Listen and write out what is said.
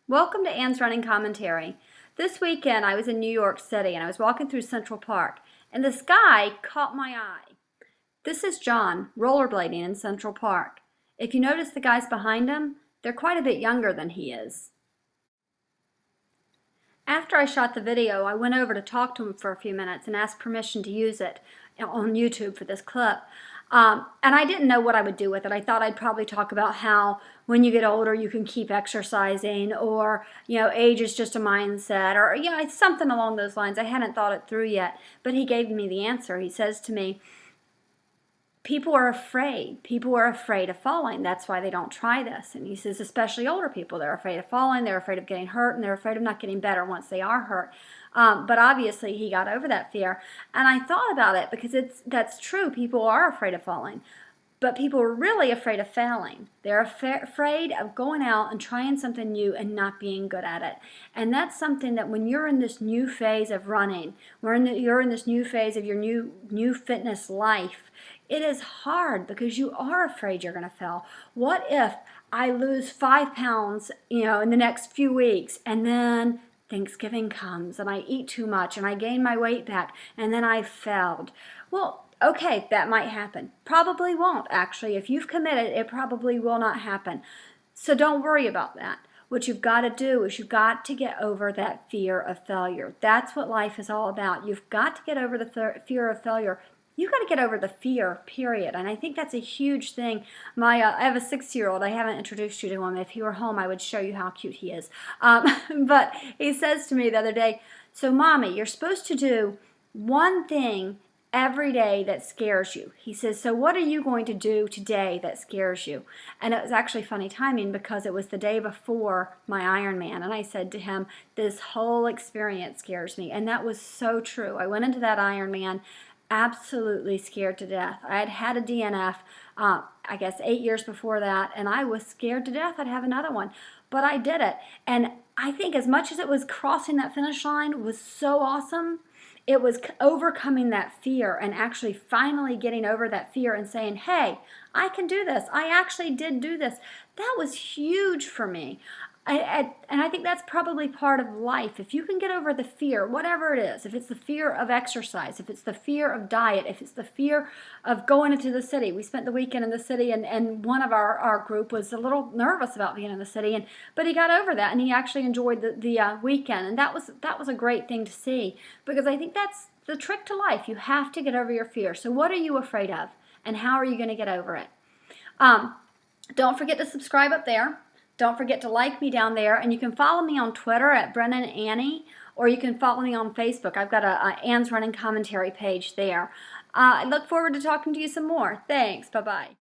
Welcome to Ann's Running Commentary. This weekend I was in New York City and I was walking through Central Park and this guy caught my eye. This is John rollerblading in Central Park. If you notice the guys behind him, they're quite a bit younger than he is. After I shot the video, I went over to talk to him for a few minutes and asked permission to use it on YouTube for this clip. And I didn't know what I would do with it. I thought I'd probably talk about how when you get older you can keep exercising, or age is just a mindset, or something along those lines. I hadn't thought it through yet, but he gave me the answer. He says to me, people are afraid. People are afraid of falling. That's why they don't try this. And he says, especially older people, they're afraid of falling, they're afraid of getting hurt, and they're afraid of not getting better once they are hurt. But obviously he got over that fear. And I thought about it because that's true. People are afraid of falling. But people are really afraid of failing. They're afraid of going out and trying something new and not being good at it. And that's something that when you're in this new phase of running, you're in this new phase of your new fitness life, it is hard because you are afraid you're going to fail. What if I lose 5 pounds, in the next few weeks, and then Thanksgiving comes and I eat too much and I gain my weight back and then I failed? Well, okay, that might happen. Probably won't, actually. If you've committed, it probably will not happen. So don't worry about that. What you've got to do is you've got to get over that fear of failure. That's what life is all about. You've got to get over the fear of failure. You've got to get over the fear, period. And I think that's a huge thing. I have a 6-year-old. I haven't introduced you to him. If he were home, I would show you how cute he is. But he says to me the other day, so Mommy, you're supposed to do one thing every day that scares you. He says, so what are you going to do today that scares you? And it was actually funny timing because it was the day before my Ironman. And I said to him, this whole experience scares me. And that was so true. I went into that Ironman absolutely scared to death. I had had a DNF, I guess 8 years before that, and I was scared to death I'd have another one. But I did it. And I think as much as it was crossing that finish line was so awesome, it was overcoming that fear and actually finally getting over that fear and saying, hey, I can do this. I actually did do this. That was huge for me. And I think that's probably part of life. If you can get over the fear, whatever it is, if it's the fear of exercise, if it's the fear of diet, if it's the fear of going into the city. We spent the weekend in the city, and one of our group was a little nervous about being in the city, but he got over that, and he actually enjoyed the weekend. And that was a great thing to see, because I think that's the trick to life. You have to get over your fear. So what are you afraid of, and how are you going to get over it? Don't forget to subscribe up there. Don't forget to like me down there, and you can follow me on Twitter at Brennan Annie, or you can follow me on Facebook. I've got a Ann's Running Commentary page there. I look forward to talking to you some more. Thanks. Bye-bye.